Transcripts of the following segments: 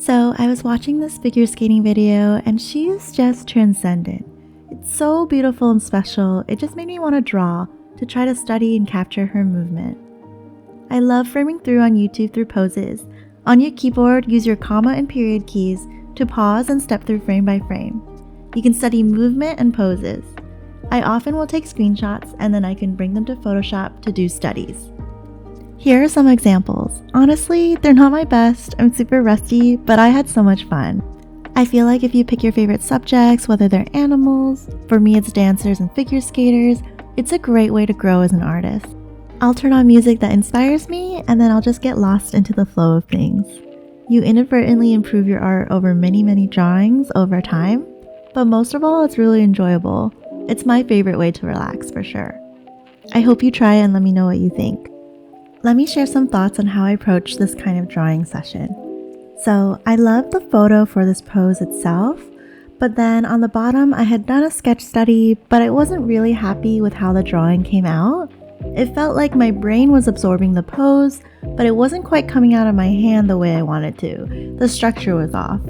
So I was watching this figure skating video and she is just transcendent. It's so beautiful and special, it just made me want to draw to try to study and capture her movement. I love framing through on YouTube through poses. On your keyboard, use your comma and period keys to pause and step through frame by frame. You can study movement and poses. I often will take screenshots and then I can bring them to Photoshop to do studies. Here are some examples. Honestly, they're not my best, I'm super rusty, but I had so much fun. I feel like if you pick your favorite subjects, whether they're animals, for me it's dancers and figure skaters, it's a great way to grow as an artist. I'll turn on music that inspires me and then I'll just get lost into the flow of things. You inadvertently improve your art over many drawings over time, but most of all, it's really enjoyable. It's my favorite way to relax for sure. I hope you try and let me know what you think. Let me share some thoughts on how I approach this kind of drawing session. So I love the photo for this pose itself, but then on the bottom I had done a sketch study, but I wasn't really happy with how the drawing came out. It felt like my brain was absorbing the pose, but it wasn't quite coming out of my hand the way I wanted to. The structure was off.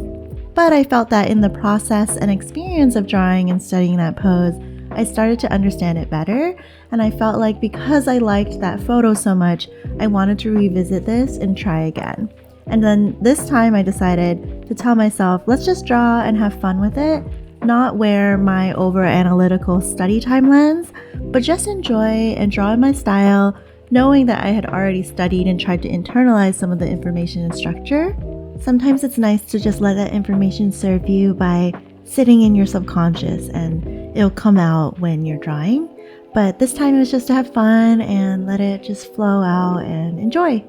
But I felt that in the process and experience of drawing and studying that pose, I started to understand it better, and I felt like because I liked that photo so much, I wanted to revisit this and try again. And then this time I decided to tell myself, let's just draw and have fun with it, not wear my over-analytical study time lens, but just enjoy and draw in my style, knowing that I had already studied and tried to internalize some of the information and structure. Sometimes it's nice to just let that information serve you by sitting in your subconscious and it'll come out when you're drawing. But this time it was just to have fun and let it just flow out and enjoy.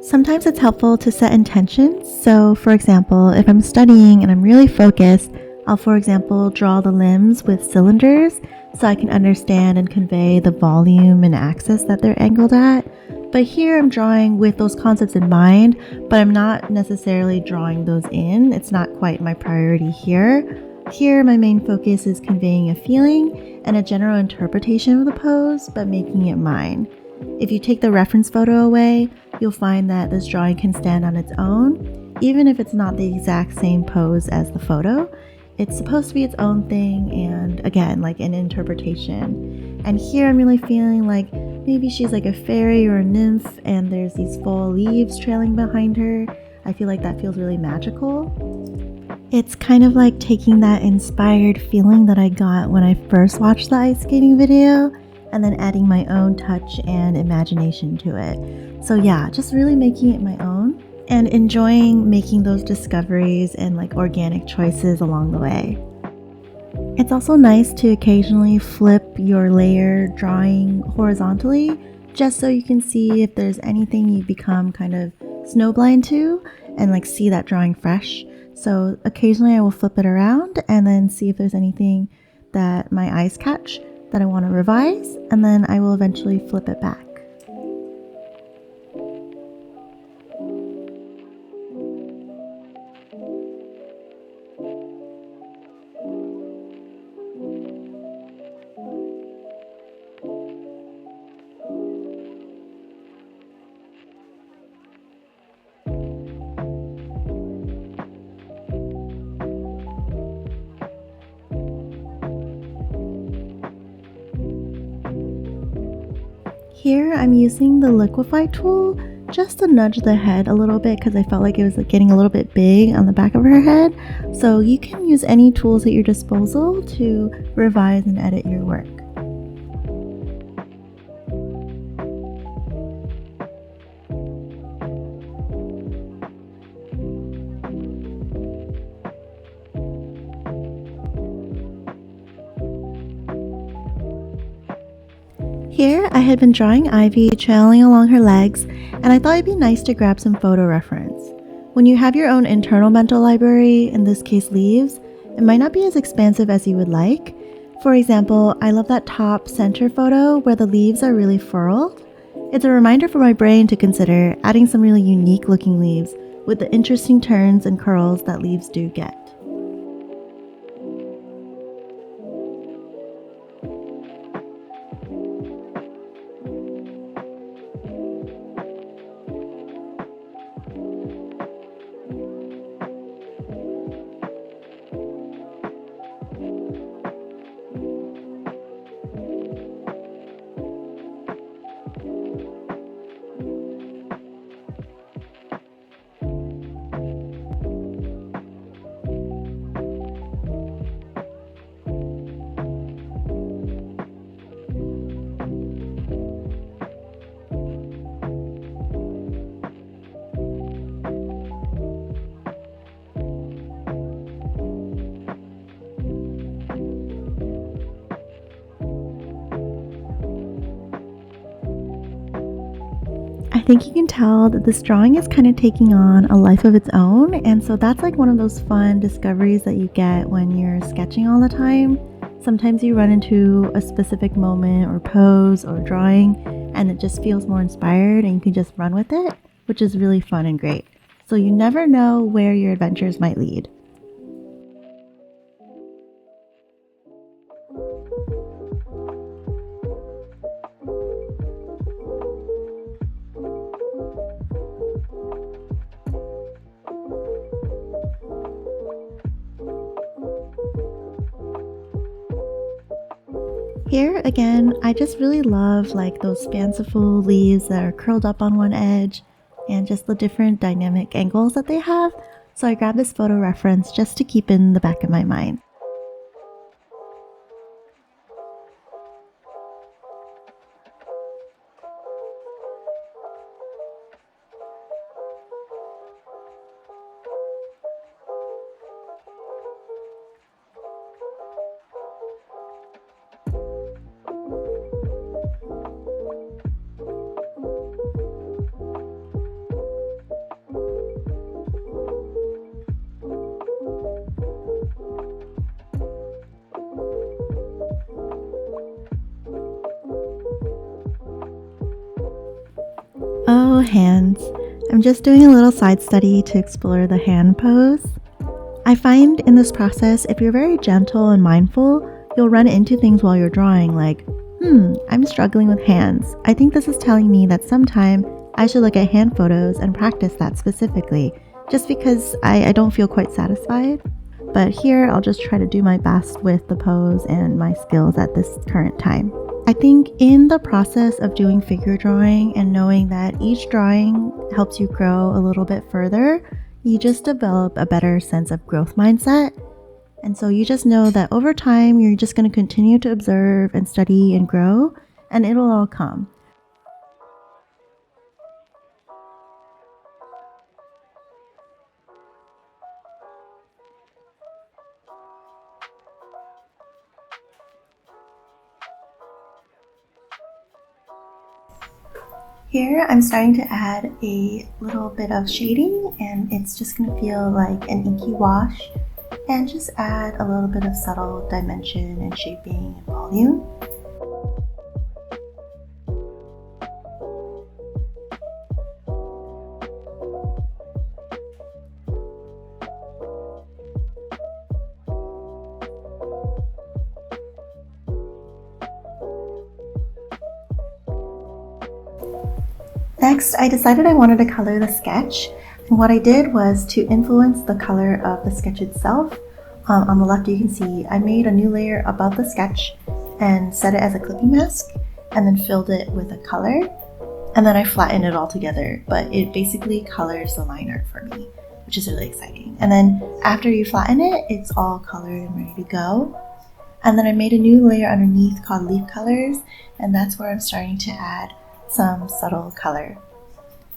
Sometimes it's helpful to set intentions. So for example, if I'm studying and I'm really focused, I'll for example draw the limbs with cylinders so I can understand and convey the volume and axis that they're angled at. But here I'm drawing with those concepts in mind, but I'm not necessarily drawing those in. It's not quite my priority here. Here my main focus is conveying a feeling and a general interpretation of the pose, but making it mine. If you take the reference photo away, you'll find that this drawing can stand on its own, even if it's not the exact same pose as the photo. It's supposed to be its own thing and again, like an interpretation. And here I'm really feeling like maybe she's like a fairy or a nymph and there's these fall leaves trailing behind her. I feel like that feels really magical. It's kind of like taking that inspired feeling that I got when I first watched the ice skating video and then adding my own touch and imagination to it. So yeah, just really making it my own and enjoying making those discoveries and like organic choices along the way. It's also nice to occasionally flip your layer drawing horizontally just so you can see if there's anything you become kind of snowblind to and like see that drawing fresh. So occasionally I will flip it around and then see if there's anything that my eyes catch that I want to revise, and then I will eventually flip it back. Here I'm using the liquefy tool just to nudge the head a little bit because I felt like it was getting a little bit big on the back of her head. So you can use any tools at your disposal to revise and edit your work. Here, I had been drawing Ivy trailing along her legs, and I thought it'd be nice to grab some photo reference. When you have your own internal mental library, in this case leaves, it might not be as expansive as you would like. For example, I love that top center photo where the leaves are really furled. It's a reminder for my brain to consider adding some really unique looking leaves with the interesting turns and curls that leaves do get. think you can tell that this drawing is kind of taking on a life of its own, and so that's like one of those fun discoveries that you get when you're sketching all the time. Sometimes you run into a specific moment or pose or drawing, and it just feels more inspired and you can just run with it, which is really fun and great. So you never know where your adventures might lead. Here again, I just really love like those fanciful leaves that are curled up on one edge and just the different dynamic angles that they have. So I grabbed this photo reference just to keep in the back of my mind. Oh, hands. I'm just doing a little side study to explore the hand pose. I find in this process, if you're very gentle and mindful, you'll run into things while you're drawing like, I'm struggling with hands. I think this is telling me that sometime I should look at hand photos and practice that specifically, just because I don't feel quite satisfied. But here, I'll just try to do my best with the pose and my skills at this current time. I think in the process of doing figure drawing and knowing that each drawing helps you grow a little bit further, you just develop a better sense of growth mindset. And so you just know that over time, you're just going to continue to observe and study and grow, and it'll all come. Here I'm starting to add a little bit of shading, and it's just going to feel like an inky wash, and just add a little bit of subtle dimension and shaping and volume. Next, I decided I wanted to color the sketch, and what I did was to influence the color of the sketch itself. On the left you can see I made a new layer above the sketch and set it as a clipping mask, and then filled it with a color, and then I flattened it all together, but it basically colors the line art for me, which is really exciting. And then after you flatten it, it's all colored and ready to go. And then I made a new layer underneath called leaf colors, and that's where I'm starting to add some subtle color.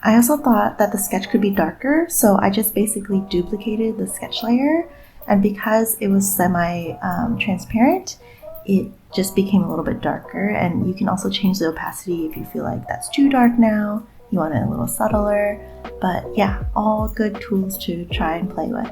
I also thought that the sketch could be darker, so I just basically duplicated the sketch layer, and because it was semi-transparent, it just became a little bit darker. And you can also change the opacity if you feel like that's too dark now, you want it a little subtler. But yeah, all good tools to try and play with.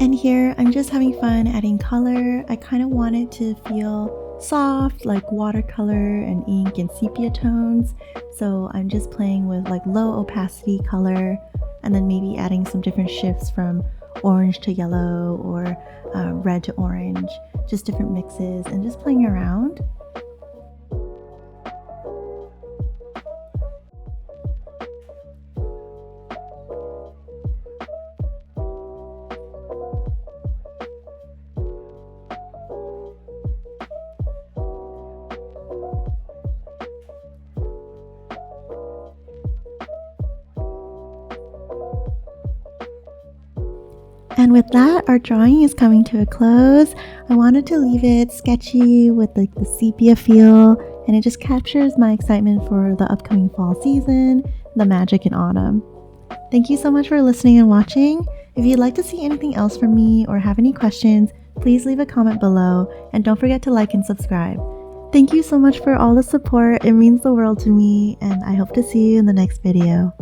And here I'm just having fun adding color. I kind of want it to feel soft, like watercolor and ink and sepia tones. So I'm just playing with like low opacity color, and then maybe adding some different shifts from orange to yellow or red to orange, just different mixes, and just playing around. And with that, our drawing is coming to a close. I wanted to leave it sketchy with like the sepia feel, and it just captures my excitement for the upcoming fall season, the magic in autumn. Thank you so much for listening and watching. If you'd like to see anything else from me or have any questions, please leave a comment below, and don't forget to like and subscribe. Thank you so much for all the support. It means the world to me, and I hope to see you in the next video.